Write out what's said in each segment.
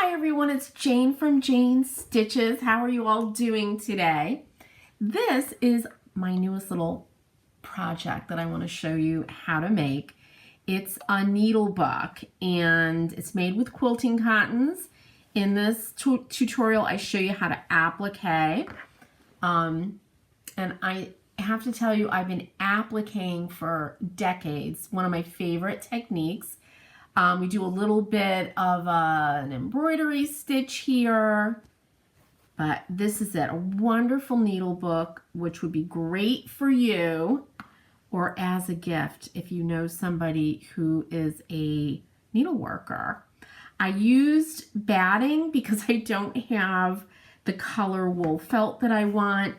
Hi everyone, it's Jane from Jane's Stitches. How are you all doing today? This is my newest little project that I want to show you how to make. It's a needle book and it's made with quilting cottons. In this tutorial I show you how to applique. And I have to tell you, I've been appliquing for decades. One of my favorite techniques. We do a little bit of an embroidery stitch here, but this is it, a wonderful needle book, which would be great for you or as a gift if you know somebody who is a needle worker. I used batting because I don't have the color wool felt that I want,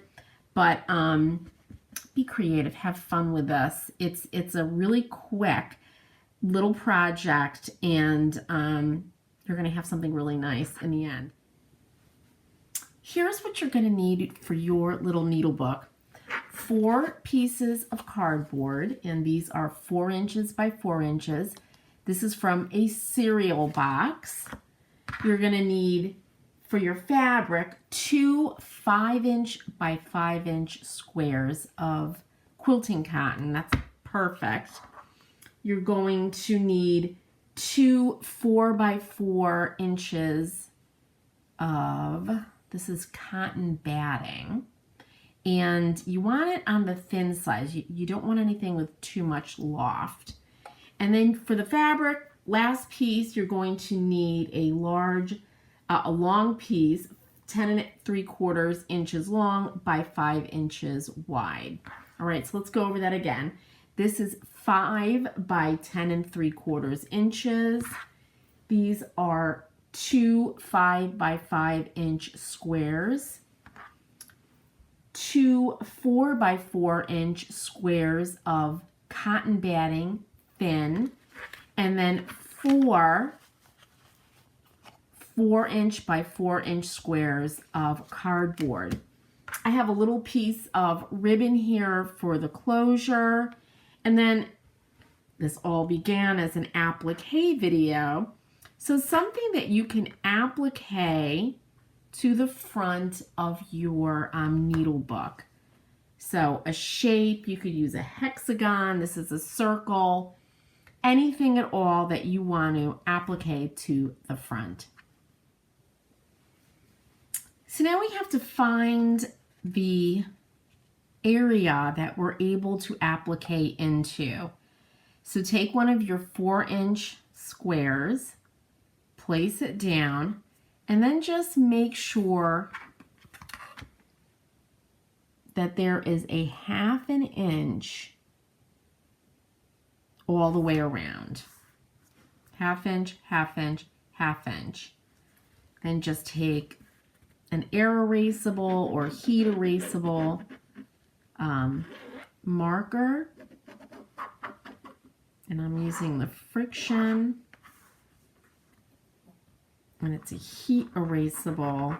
but be creative, have fun with this. It's a really quick little project, and you're going to have something really nice in the end. Here's what you're going to need for your little needle book. 4 pieces of cardboard, and these are 4 inches by 4 inches. This is from a cereal box. You're going to need, for your fabric, 2 5-inch by 5-inch squares of quilting cotton. That's perfect. You're going to need 2 4 by 4 inches of, this is cotton batting, and you want it on the thin side. You don't want anything with too much loft. And then for the fabric, last piece, you're going to need a long piece, 10 3/4 inches long by 5 inches wide. All right, so let's go over that again. This is 5 by 10 3/4 inches. These are 2 5 by 5 inch squares, 2 4 by 4 inch squares of cotton batting, thin, and then 4 4-inch by 4-inch squares of cardboard. I have a little piece of ribbon here for the closure, and then this all began as an applique video. So something that you can applique to the front of your needle book. So a shape, you could use a hexagon, this is a circle, anything at all that you want to applique to the front. So now we have to find the area that we're able to applique into. So take one of your 4-inch squares, place it down, and then just make sure that there is a 1/2 inch all the way around. 1/2 inch, 1/2 inch, 1/2 inch. Then just take an air erasable or heat erasable marker, and I'm using the friction, and it's a heat erasable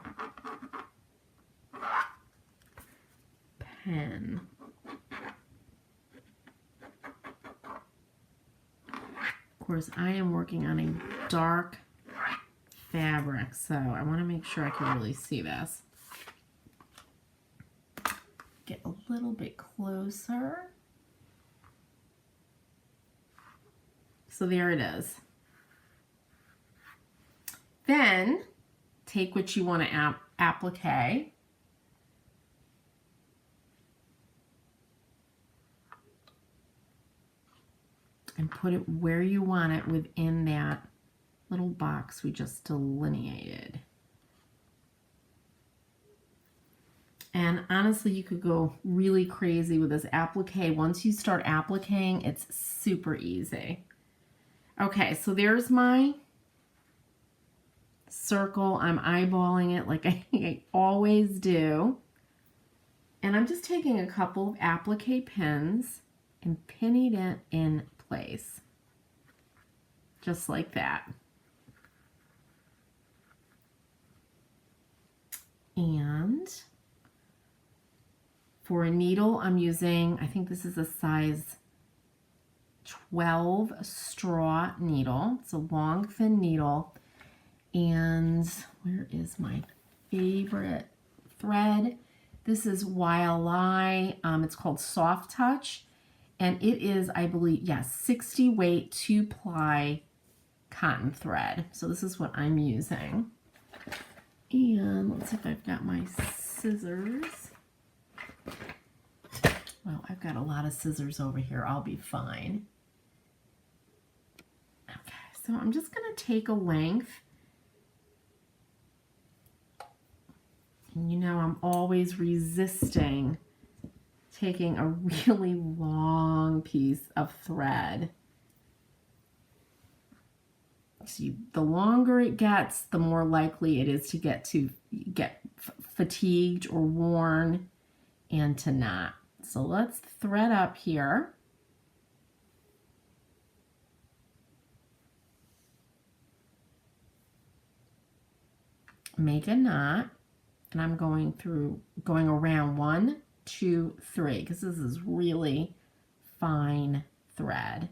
pen. Of course, I am working on a dark fabric, so I want to make sure I can really see this. Get a little bit closer. So there it is. Then take what you want to applique, and put it where you want it within that little box we just delineated. And honestly, you could go really crazy with this applique. Once you start appliquing, it's super easy. Okay, so there's my circle. I'm eyeballing it like I always do. And I'm just taking a couple of applique pins and pinning it in place. Just like that. And for a needle, I'm using, I think this is a size 12 straw needle. It's a long, thin needle. And where is my favorite thread? This is YLI. It's called Soft Touch. And it is, I believe, yes, 60 weight 2-ply cotton thread. So this is what I'm using. And let's see if I've got my scissors. Well, I've got a lot of scissors over here. I'll be fine. Okay, so I'm just going to take a length. And you know, I'm always resisting taking a really long piece of thread. So the longer it gets, the more likely it is to get fatigued or worn and to knot. So let's thread up here. Make a knot, and I'm going around 1, 2, 3, because this is really fine thread.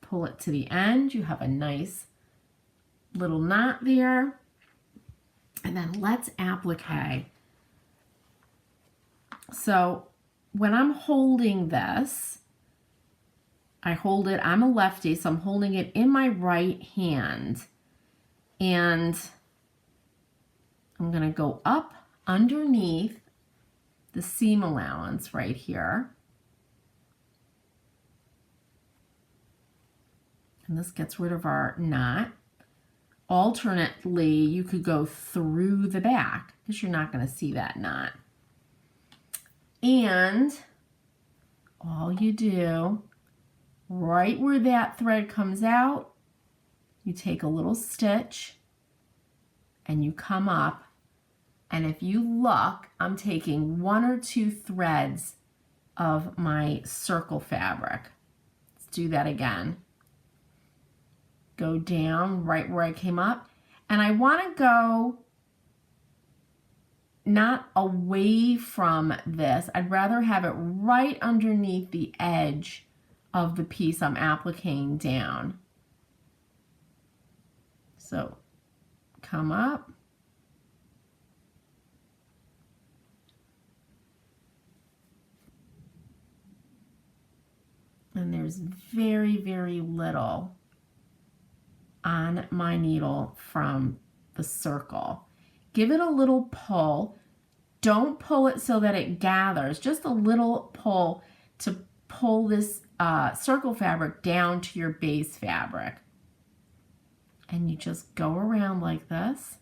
Pull it to the end. You have a nice little knot there. And then let's applique. So when I'm holding this, I hold it, I'm a lefty, so I'm holding it in my right hand. And I'm going to go up underneath the seam allowance right here. And this gets rid of our knot. Alternately, you could go through the back because you're not going to see that knot. And all you do, right where that thread comes out, you take a little stitch and you come up. And if you look, I'm taking 1 or 2 threads of my circle fabric. Let's do that again. Go down right where I came up. And I want to go not away from this. I'd rather have it right underneath the edge of the piece I'm appliquing down. So come up. And there's very, very little on my needle from the circle. Give it a little pull. Don't pull it so that it gathers. Just a little pull to pull this circle fabric down to your base fabric. And you just go around like this.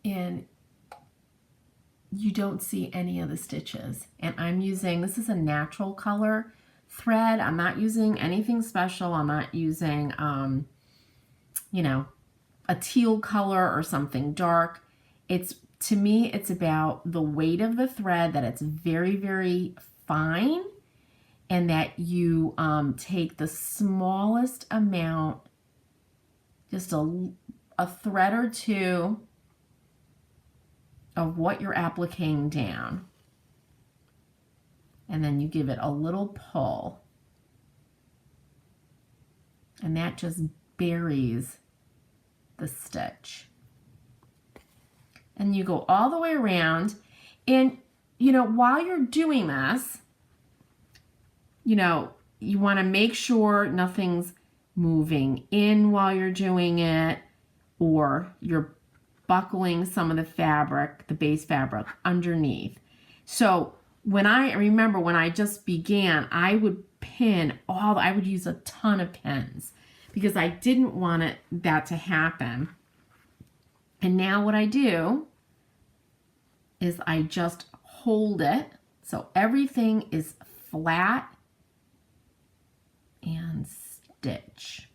And you don't see any of the stitches. And I'm using, this is a natural color thread. I'm not using anything special. I'm not using, you know, a teal color or something dark. To me, it's about the weight of the thread, that it's very, very fine, and that you take the smallest amount, just a thread or two of what you're appliquing down. And then you give it a little pull. And that just buries the stitch. And you go all the way around. And, you know, while you're doing this, you know, you want to make sure nothing's moving in while you're doing it, or you're buckling some of the fabric, the base fabric, underneath. So I remember when I just began, I would I would use a ton of pins because I didn't want that to happen. And now what I do is I just hold it so everything is flat and stitch.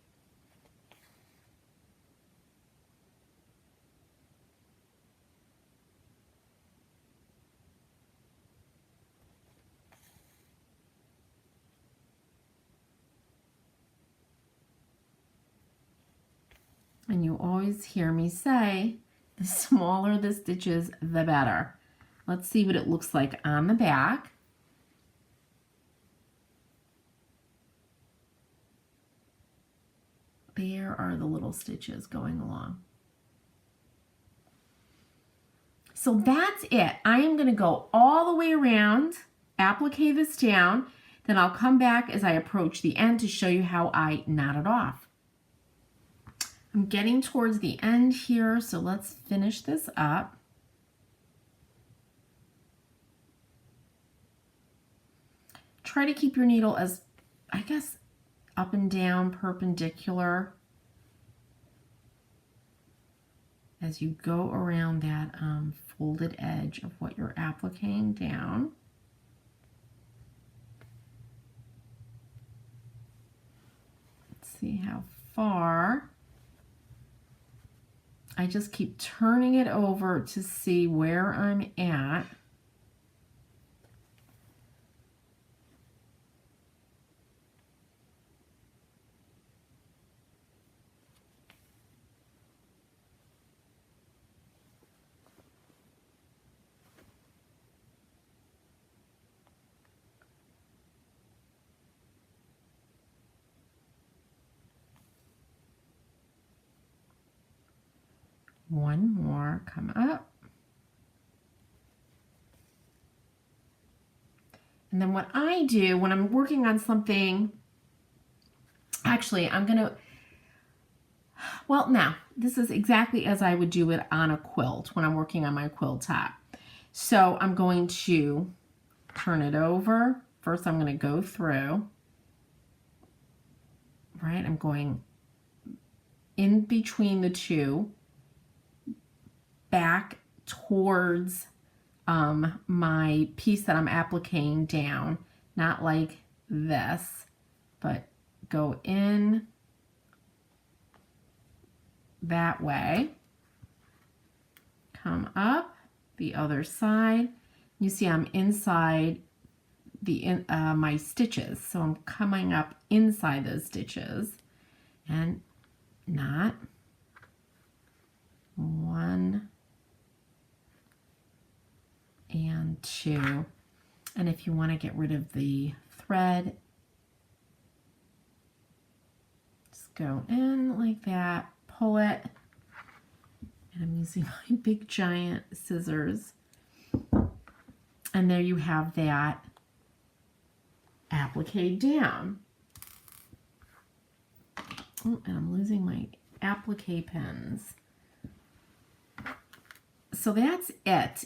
And you always hear me say, The smaller the stitches, the better. Let's see what it looks like on the back. There are the little stitches going along. So that's it. I am going to go all the way around, applique this down, then I'll come back as I approach the end to show you how I knot it off. I'm getting towards the end here, so let's finish this up. Try to keep your needle as, I guess, up and down, perpendicular as you go around that folded edge of what you're appliquing down. Let's see how far. I just keep turning it over to see where I'm at. One more, come up. And then what I do when I'm working on something, actually I'm gonna, well now, this is exactly as I would do it on a quilt when I'm working on my quilt top. So I'm going to turn it over. First I'm gonna go through, right? I'm going in between the two, back towards my piece that I'm appliquing down, not like this, but go in that way, come up the other side. You see I'm inside the my stitches, so I'm coming up inside those stitches and knot one and two. And if you want to get rid of the thread, just go in like that, pull it, and I'm using my big giant scissors, and there you have that applique down. Oh, and I'm losing my applique pins. So that's it.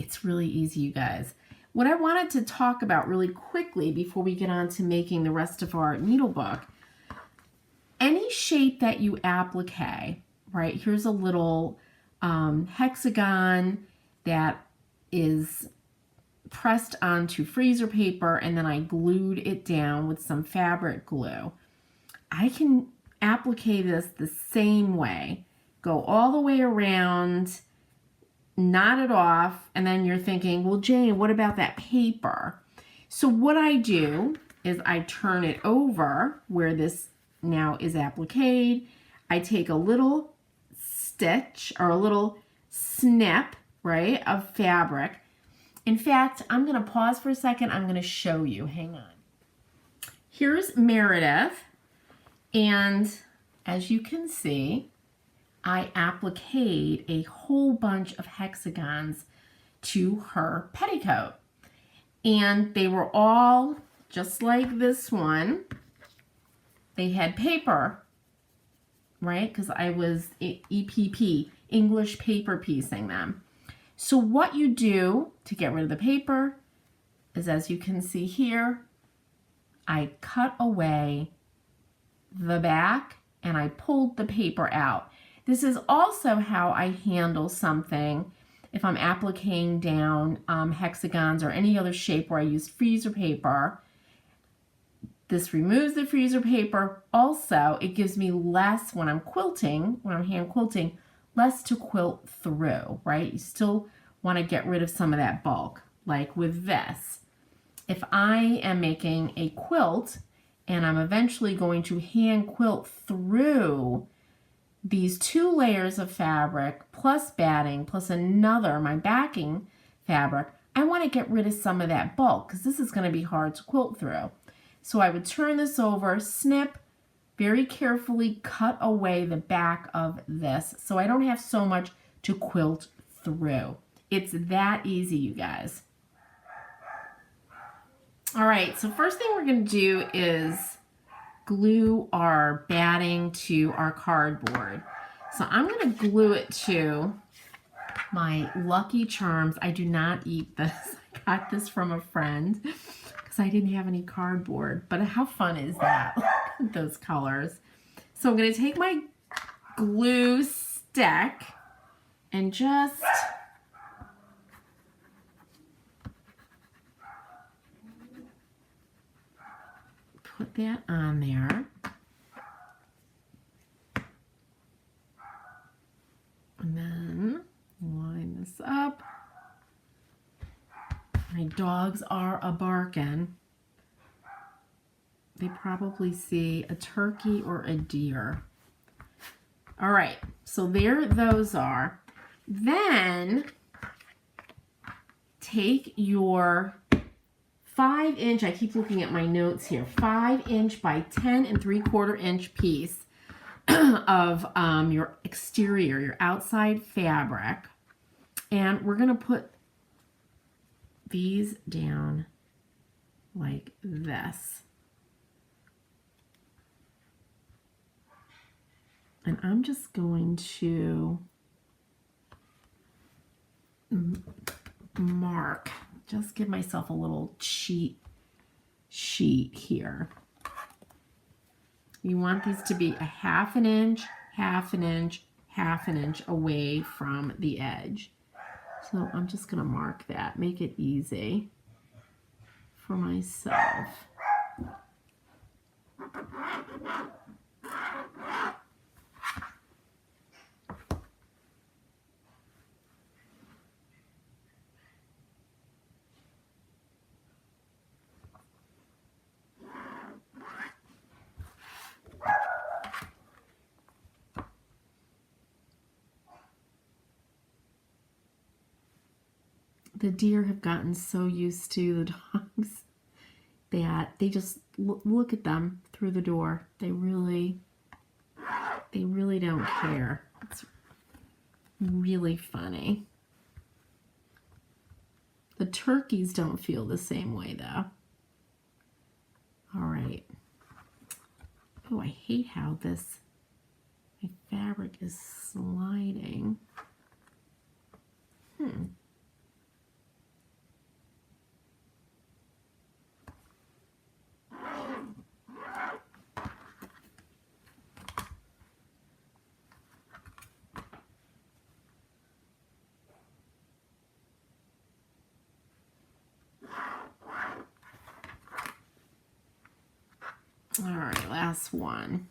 It's really easy, you guys. What I wanted to talk about really quickly before we get on to making the rest of our needle book, any shape that you applique, right? Here's a little hexagon that is pressed onto freezer paper, and then I glued it down with some fabric glue. I can applique this the same way. Go all the way around, knot it off, and then you're thinking, well, Jane, what about that paper? So what I do is I turn it over where this now is appliqued. I take a little stitch or a little snip, right, of fabric. In fact, I'm going to pause for a second. I'm going to show you. Hang on. Here's Meredith, and as you can see, I appliqued a whole bunch of hexagons to her petticoat. And they were all just like this one. They had paper, right? Because I was EPP, English paper piecing them. So what you do to get rid of the paper is, as you can see here, I cut away the back and I pulled the paper out. This is also how I handle something if I'm appliquing down hexagons or any other shape where I use freezer paper. This removes the freezer paper. Also, it gives me less when I'm quilting, when I'm hand quilting, less to quilt through, right? You still want to get rid of some of that bulk, like with this. If I am making a quilt and I'm eventually going to hand quilt through these 2 layers of fabric plus batting plus another, my backing fabric, I want to get rid of some of that bulk because this is going to be hard to quilt through. So I would turn this over, snip, very carefully cut away the back of this so I don't have so much to quilt through. It's that easy, you guys. All right, so first thing we're going to do is glue our batting to our cardboard. So I'm going to glue it to my Lucky Charms. I do not eat this. I got this from a friend because I didn't have any cardboard. But how fun is that? Look at those colors. So I'm going to take my glue stick and just put that on there. And then line this up. My dogs are a-barking. They probably see a turkey or a deer. All right, so there those are. Then take your 5-inch, I keep looking at my notes here, 5-inch by 10 3/4 inch piece of your exterior, your outside fabric. And we're going to put these down like this. And I'm just going to mark, just give myself a little cheat sheet here. You want these to be a 1/2 inch, 1/2 inch, 1/2 inch away from the edge. So I'm just going to mark that, make it easy for myself. The deer have gotten so used to the dogs that they just look at them through the door. They really don't care. It's really funny. The turkeys don't feel the same way though. All right. Oh, I hate how my fabric is sliding. All right, last one.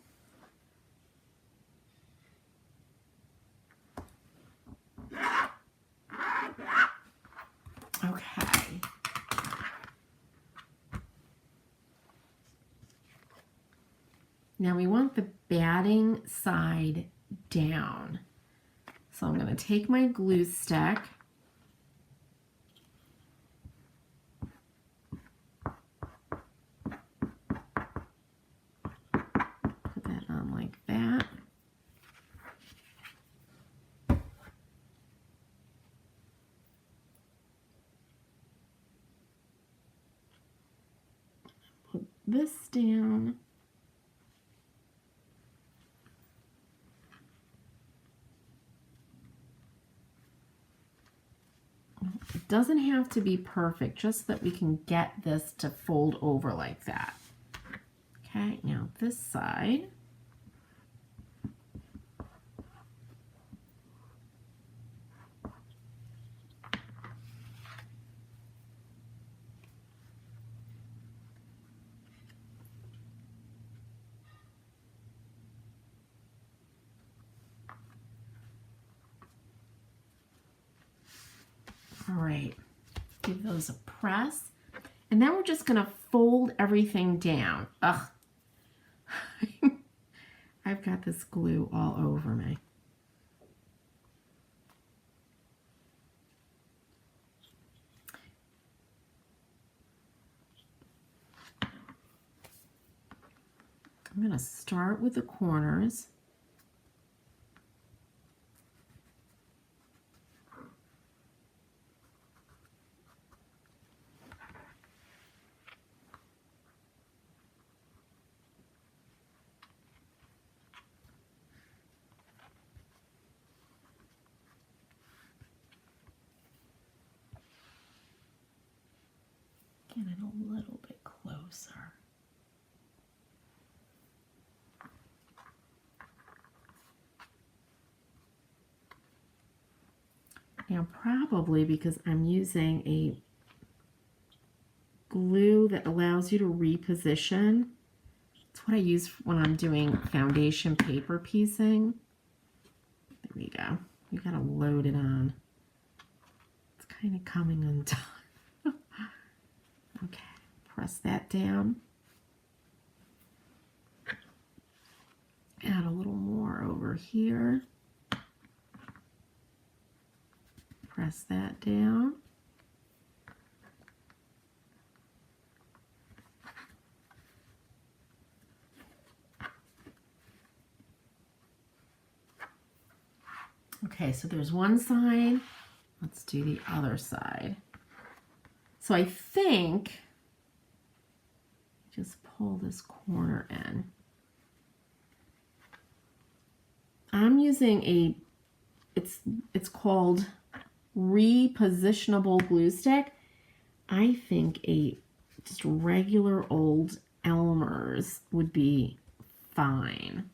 Okay. Now we want the batting side down. So I'm going to take my glue stick . Put that on like that. Put this down. It doesn't have to be perfect, just that we can get this to fold over like that. Okay, now this side. All right, give those a press. And then we're just gonna fold everything down. Ugh. I've got this glue all over me. I'm going to start with the corners. Get it a little bit closer. Now probably because I'm using a glue that allows you to reposition. It's what I use when I'm doing foundation paper piecing. There we go. You gotta load it on. It's kind of coming undone. Okay, press that down. Add a little more over here. Press that down. Okay, so there's one side. Let's do the other side. So I think, just pull this corner in. I'm using a, it's called repositionable glue stick. I think a just regular old Elmer's would be fine.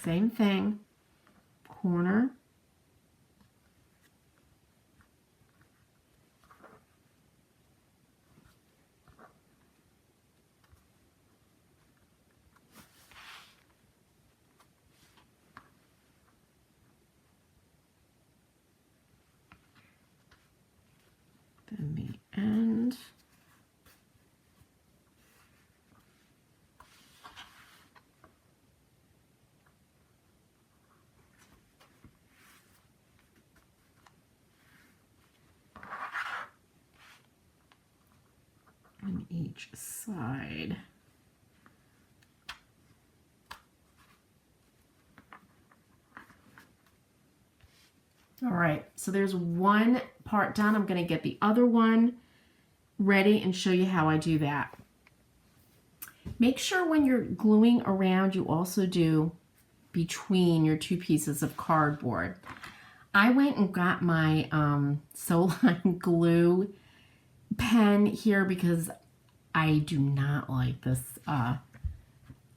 Same thing, corner. Then the end. On each side. All right, so there's one part done. I'm going to get the other one ready and show you how I do that. Make sure when you're gluing around, you also do between your two pieces of cardboard. I went and got my Soline glue pen here because I do not like this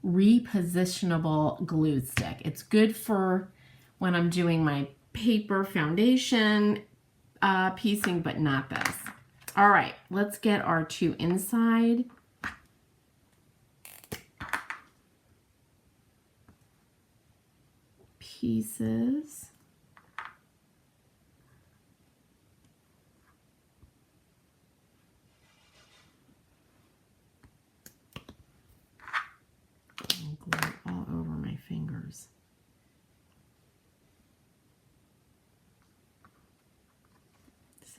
repositionable glue stick. It's good for when I'm doing my paper foundation piecing, but not this. All right, let's get our two inside. Pieces. And glue all over my fingers.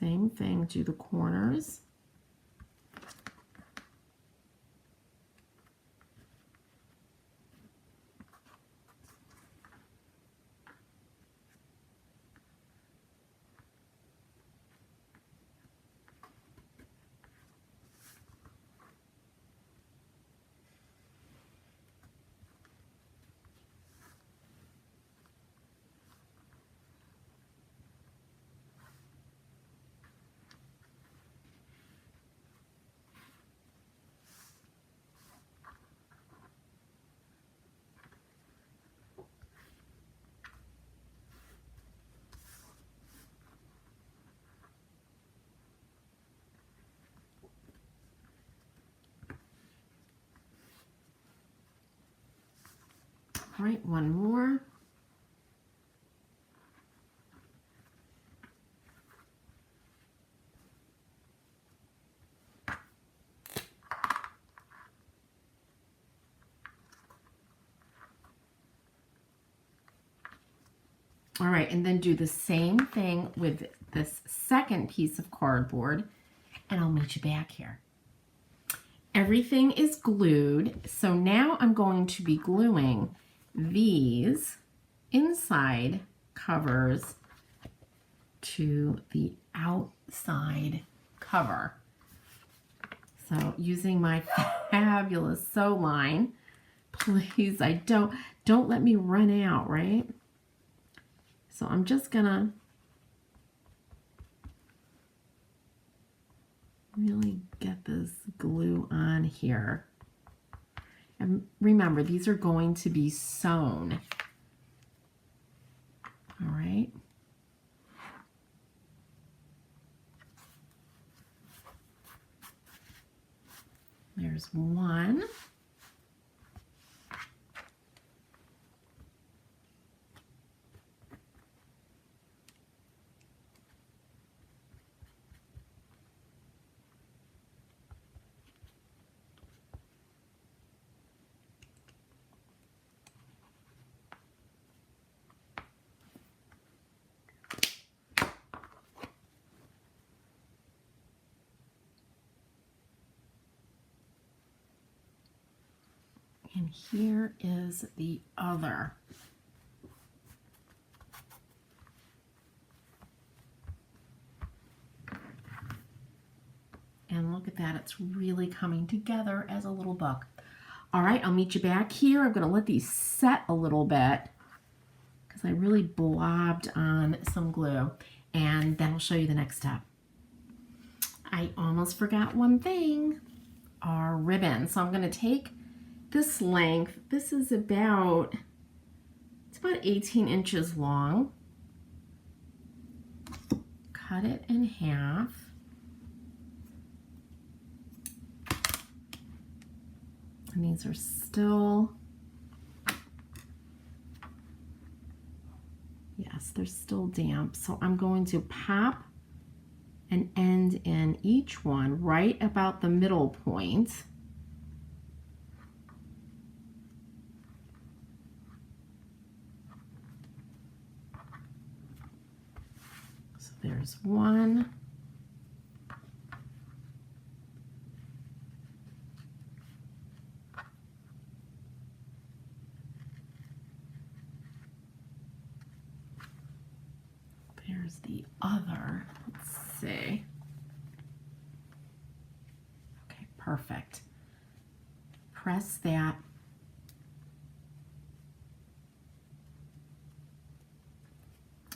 Same thing, do the corners. All right, one more. All right, and then do the same thing with this second piece of cardboard, and I'll meet you back here. Everything is glued, so now I'm going to be gluing these inside covers to the outside cover. So using my fabulous sew line, please, don't let me run out, right? So I'm just gonna really get this glue on here. And remember, these are going to be sewn. All right. There's one. And here is the other. And look at that, it's really coming together as a little book. All right, I'll meet you back here. I'm gonna let these set a little bit because I really blobbed on some glue, and then I'll show you the next step. I almost forgot one thing, our ribbon. So I'm gonna take this length. This is about, it's about 18 inches long. Cut it in half. And these are still, yes, they're still damp. So I'm going to pop an end in each one right about the middle point. So there's one. There's the other. Let's see. Okay, perfect. Press that.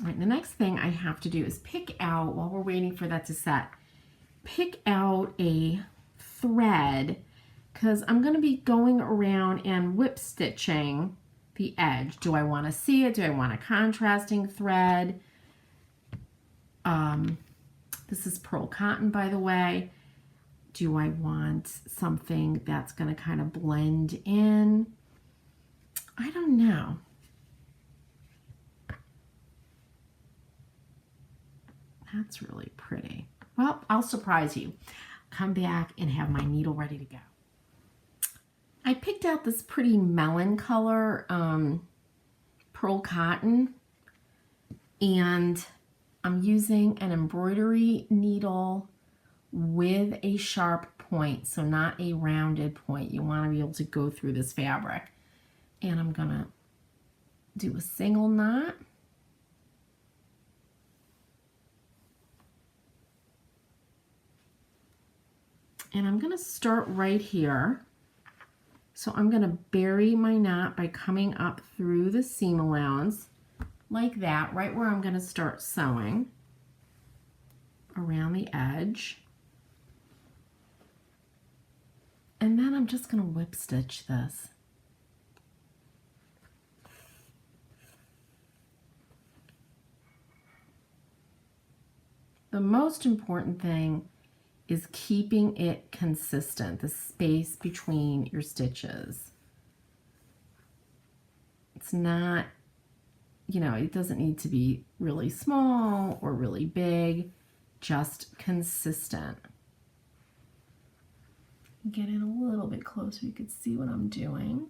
All right, the next thing I have to do is pick out, while we're waiting for that to set, pick out a thread, because I'm going to be going around and whip stitching the edge. Do I want to see it? Do I want a contrasting thread? This is pearl cotton, by the way. Do I want something that's going to kind of blend in? I don't know. That's really pretty. Well, I'll surprise you. Come back and have my needle ready to go. I picked out this pretty melon color pearl cotton, and I'm using an embroidery needle with a sharp point, so not a rounded point. You want to be able to go through this fabric. And I'm gonna do a single knot. And I'm gonna start right here. So I'm gonna bury my knot by coming up through the seam allowance like that, right where I'm gonna start sewing around the edge. And then I'm just gonna whip stitch this. The most important thing is keeping it consistent, the space between your stitches. It's not, you know, it doesn't need to be really small or really big, just consistent. Get in a little bit closer, you could see what I'm doing.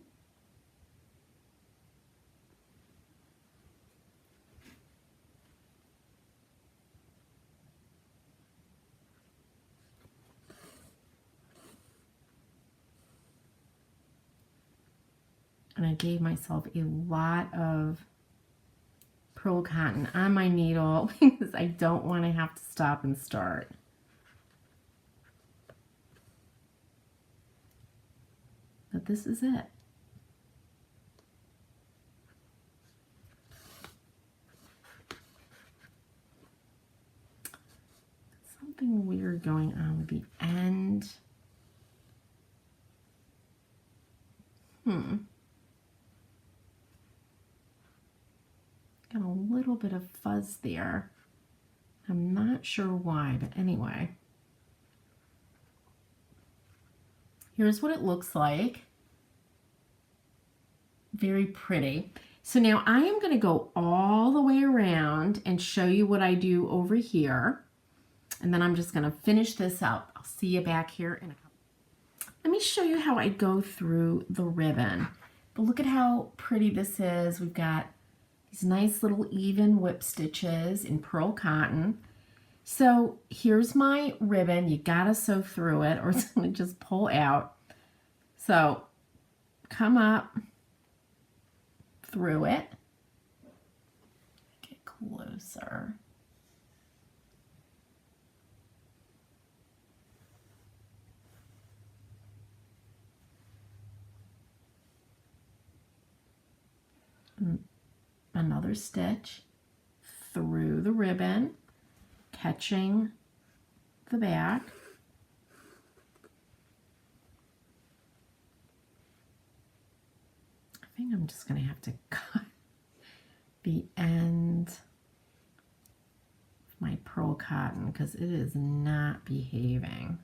And I gave myself a lot of pearl cotton on my needle because I don't want to have to stop and start. But this is it. Something weird going on with the end. Got a little bit of fuzz there. I'm not sure why, but anyway. Here's what it looks like. Very pretty. So now I am going to go all the way around and show you what I do over here. And then I'm just going to finish this up. I'll see you back here in a couple. Let me show you how I go through the ribbon. But look at how pretty this is. We've got these nice little even whip stitches in pearl cotton. So here's my ribbon. You gotta sew through it or it's gonna just pull out. So come up through it. Get closer. Another stitch through the ribbon, catching the back. I think I'm just going to have to cut the end of my pearl cotton because it is not behaving.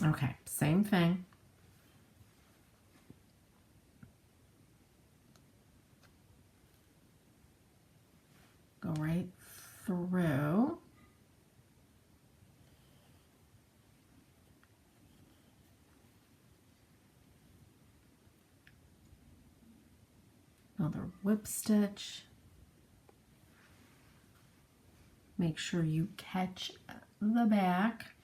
Okay, same thing. Go right through. Another whip stitch. Make sure you catch the back.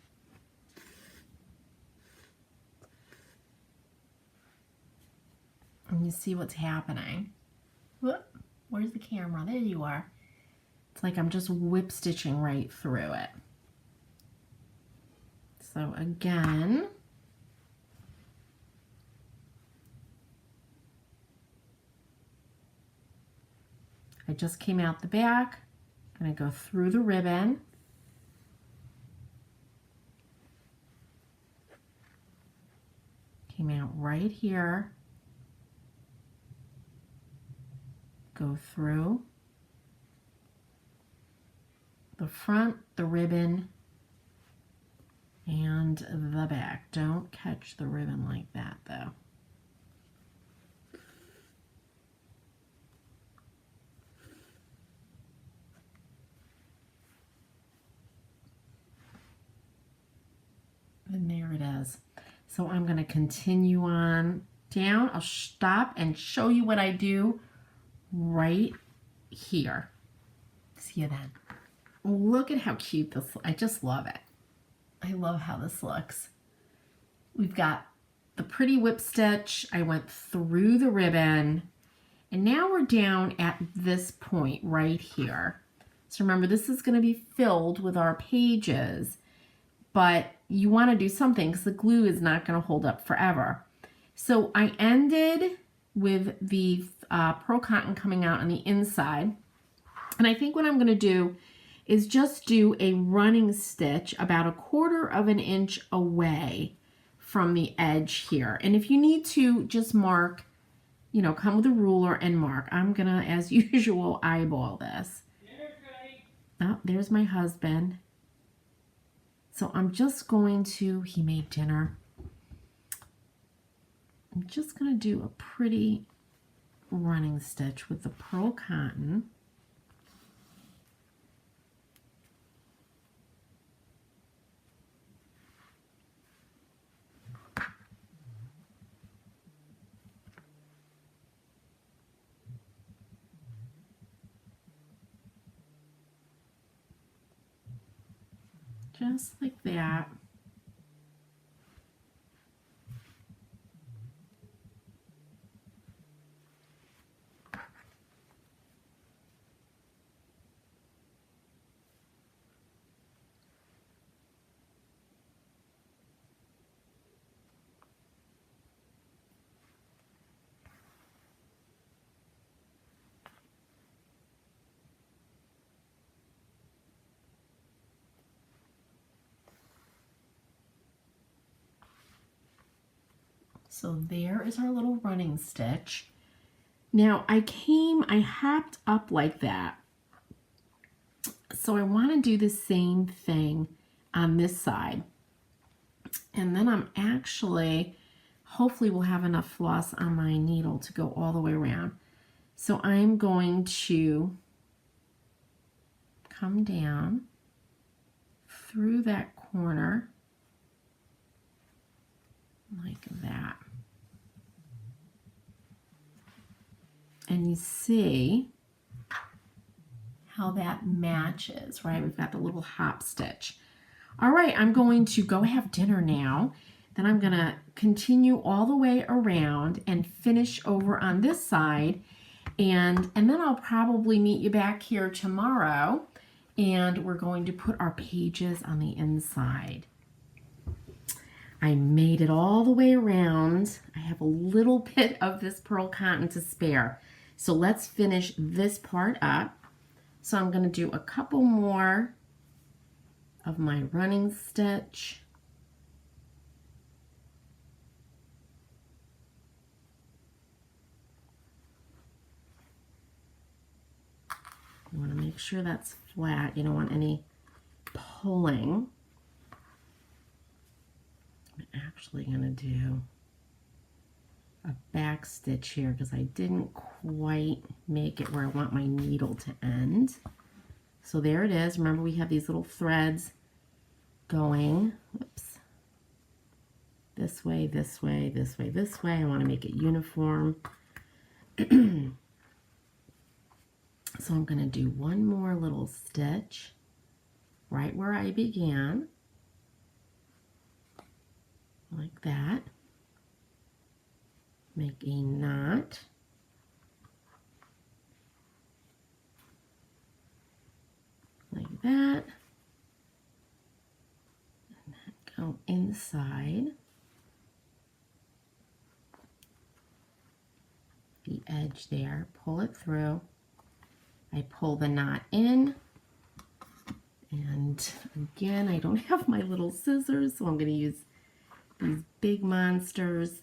And you see what's happening. Whoop, where's the camera? There you are. It's like I'm just whip stitching right through it. So again, I just came out the back. I'm going to go through the ribbon. Came out right here. Go through the front, the ribbon, and the back. Don't catch the ribbon like that though. And there it is. So I'm going to continue on down. I'll stop and show you what I do right here. See you then. Look at how cute this, I just love it. I love how this looks. We've got the pretty whip stitch. I went through the ribbon and now we're down at this point right here. So remember, this is going to be filled with our pages, but you want to do something because the glue is not going to hold up forever. So I ended with the pearl cotton coming out on the inside. And I think what I'm going to do is just do a running stitch about 1/4 of an inch away from the edge here. And if you need to just mark, you know, come with a ruler and mark. I'm going to, as usual, eyeball this. Oh, there's my husband So I'm just going to, he made dinner. I'm just going to do a pretty running stitch with the pearl cotton. Just like that. So there is our little running stitch. Now I hopped up like that. So I want to do the same thing on this side. And then I'm actually, hopefully we'll have enough floss on my needle to go all the way around. So I'm going to come down through that corner like that. And you see how that matches, right? We've got the little hop stitch. All right, I'm going to go have dinner now. Then I'm gonna continue all the way around and finish over on this side. And then I'll probably meet you back here tomorrow and we're going to put our pages on the inside. I made it all the way around. I have a little bit of this pearl cotton to spare. So let's finish this part up. So I'm going to do a couple more of my running stitch. You want to make sure that's flat. You don't want any pulling. I'm actually going to do a back stitch here because I didn't quite make it where I want my needle to end. So there it is. Remember, we have these little threads going, whoops, this way, this way, this way, this way. I want to make it uniform. So I'm going to do one more little stitch right where I began, like that. Make a knot. Like that. And then go inside the edge there, pull it through. I pull the knot in, and again, I don't have my little scissors, so I'm going to use these big monsters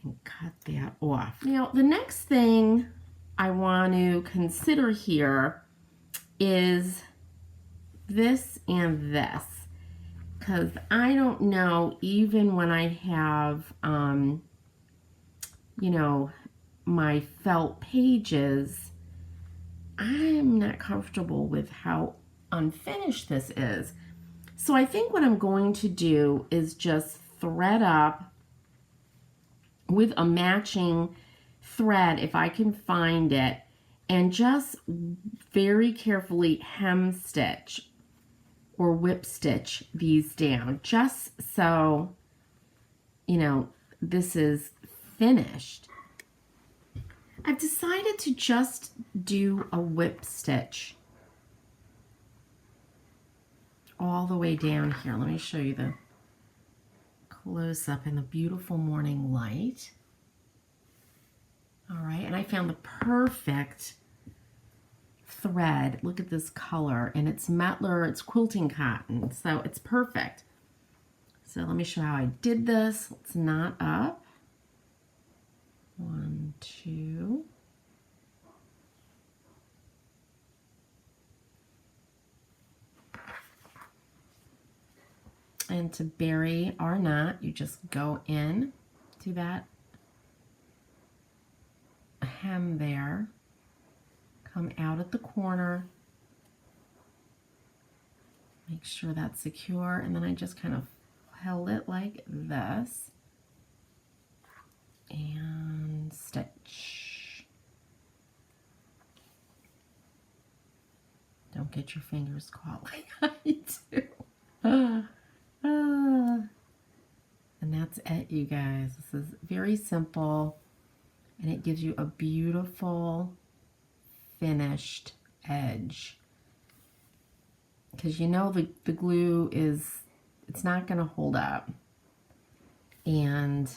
and cut that off. Now, the next thing I want to consider here is this and this, because I don't know, even when I have, you know, my felt pages, I'm not comfortable with how unfinished this is. So I think what I'm going to do is just thread up with a matching thread, if I can find it, and just very carefully hem stitch or whip stitch these down, just so, you know, this is finished. I've decided to just do a whip stitch all the way down here. Let me show you the close up in the beautiful morning light. All right, and I found the perfect thread. Look at this color, and it's Metler, it's quilting cotton, so it's perfect. So let me show how I did this. Let's knot up. 1, 2. And to bury our knot, you just go in to that hem there, come out at the corner, make sure that's secure, and then I just kind of held it like this and stitch. Don't get your fingers caught like I do. And that's it, you guys. This is very simple, and it gives you a beautiful finished edge. Because you know the glue is, it's not going to hold up. And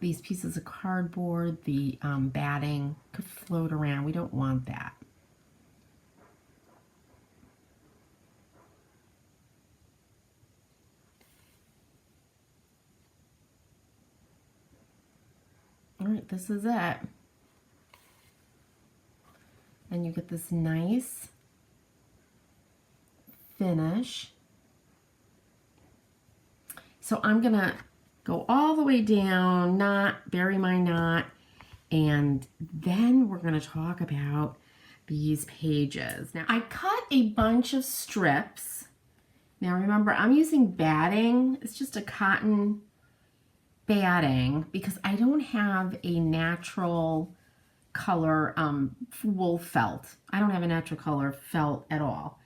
these pieces of cardboard, the batting could float around. We don't want that. All right, this is it. And you get this nice finish. So I'm gonna go all the way down, bury my knot, and then we're gonna talk about these pages. Now I cut a bunch of strips. Now remember, I'm using batting. It's just a cotton batting because I don't have a natural color wool felt. I don't have a natural color felt at all.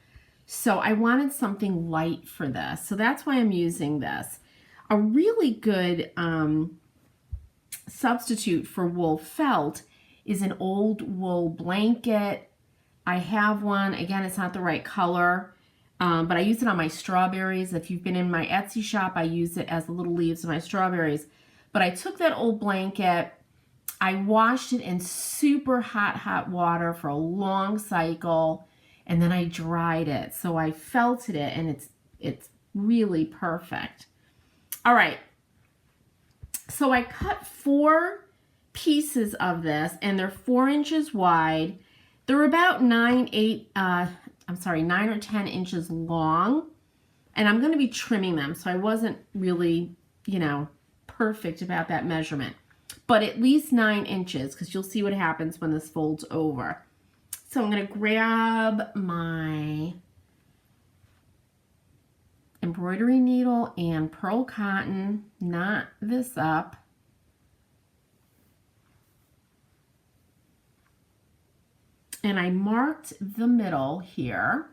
So I wanted something light for this. So that's why I'm using this. A really good substitute for wool felt is an old wool blanket. I have one. Again, it's not the right color, but I use it on my strawberries. If you've been in my Etsy shop, I use it as the little leaves of my strawberries. But I took that old blanket, I washed it in super hot water for a long cycle, and then I dried it. So I felted it, and it's really perfect. All right, so I cut 4 pieces of this, and they're 4 inches wide. They're about 9 or 10 inches long, and I'm going to be trimming them, so I wasn't really, perfect about that measurement, but at least 9 inches, because you'll see what happens when this folds over. So I'm going to grab my embroidery needle and pearl cotton, knot this up, and I marked the middle here.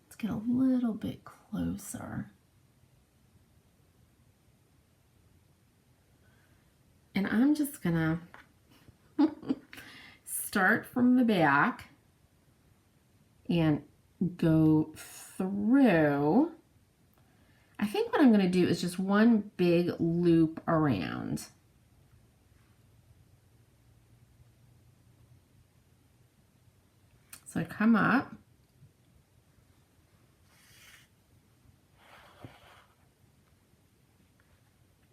Let's get a little bit closer. And I'm just gonna start from the back and go through. I think what I'm gonna do is just one big loop around. So I come up,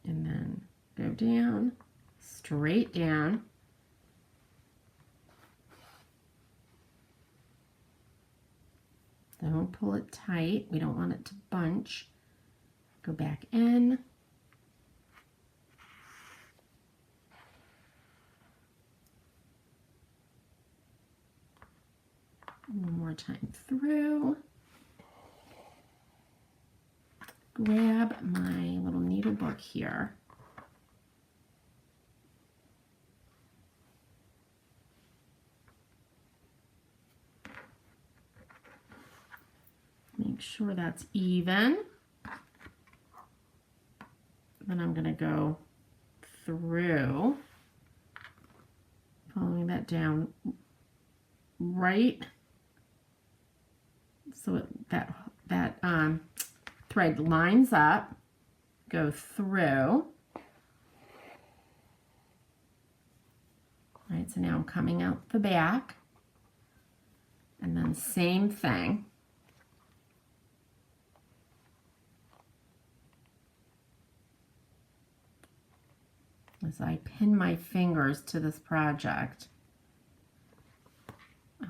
and then go down, straight down. Don't pull it tight. We don't want it to bunch. Go back in. One more time through. Grab my little needle book here. Make sure that's even. Then I'm going to go through, following that down right so that thread lines up, go through. All right, so now I'm coming out the back, and then same thing. As I pin my fingers to this project.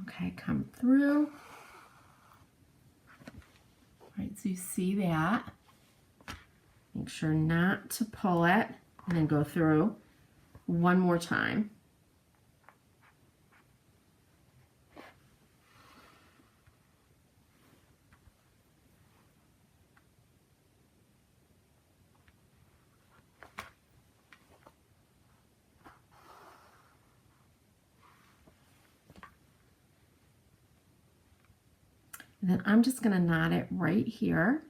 Okay, come through. So you see that. Make sure not to pull it, and then go through one more time. And then I'm just going to knot it right here.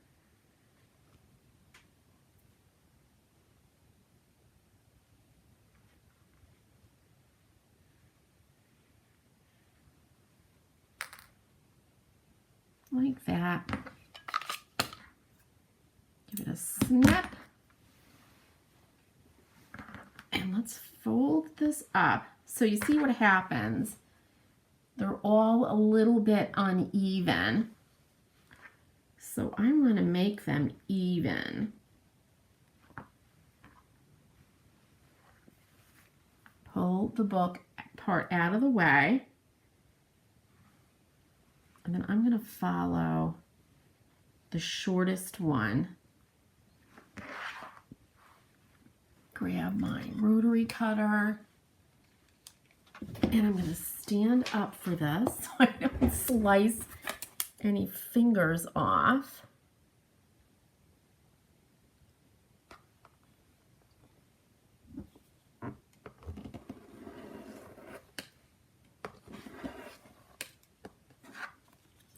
Like that. Give it a snip. And let's fold this up. So you see what happens. They're all a little bit uneven. So I'm going to make them even. Pull the book part out of the way. And then I'm going to follow the shortest one. Grab my rotary cutter. And I'm going to stand up for this so I don't slice any fingers off.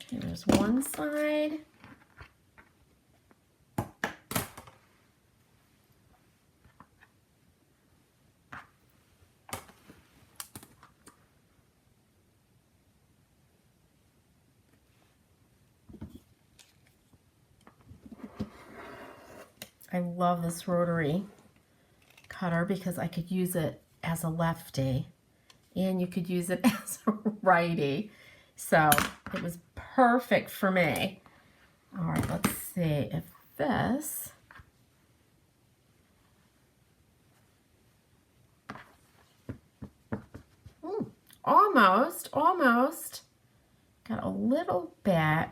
Okay, there's one side. I love this rotary cutter because I could use it as a lefty and you could use it as a righty. So it was perfect for me. All right, let's see if this, almost, got a little bit.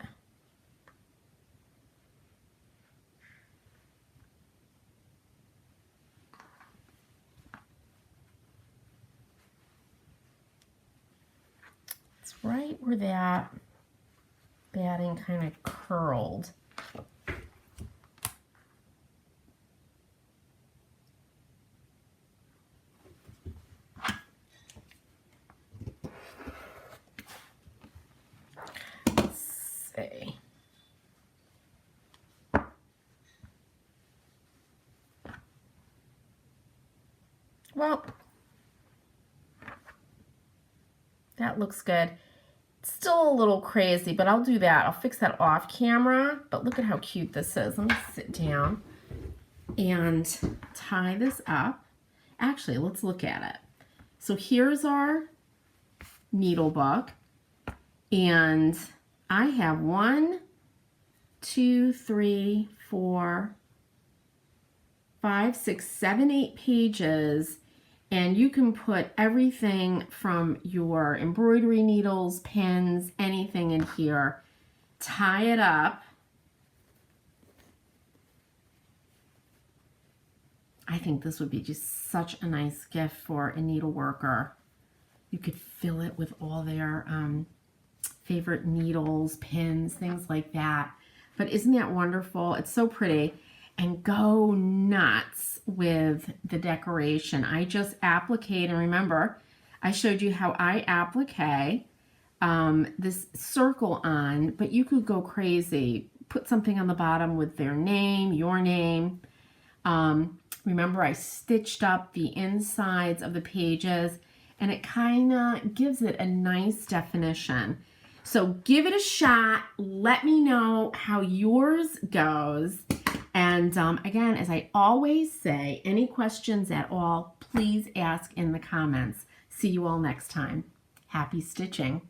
It's right where that batting kind of curled. Let's see. Well, that looks good. It's still a little crazy, but I'll do that. I'll fix that off camera. But look at how cute this is. Let me sit down and tie this up. Actually, let's look at it. So here's our needle book. And I have 1, 2, 3, 4, 5, 6, 7, 8 pages. And you can put everything from your embroidery needles, pins, anything in here. Tie it up. I think this would be just such a nice gift for a needle worker. You could fill it with all their favorite needles, pins, things like that. But isn't that wonderful? It's so pretty. And go nuts with the decoration. I just appliqué, and remember, I showed you how I appliqué this circle on, but you could go crazy. Put something on the bottom with their name, your name. Remember, I stitched up the insides of the pages, and it kind of gives it a nice definition. So give it a shot. Let me know how yours goes. And again, as I always say, any questions at all, please ask in the comments. See you all next time. Happy stitching.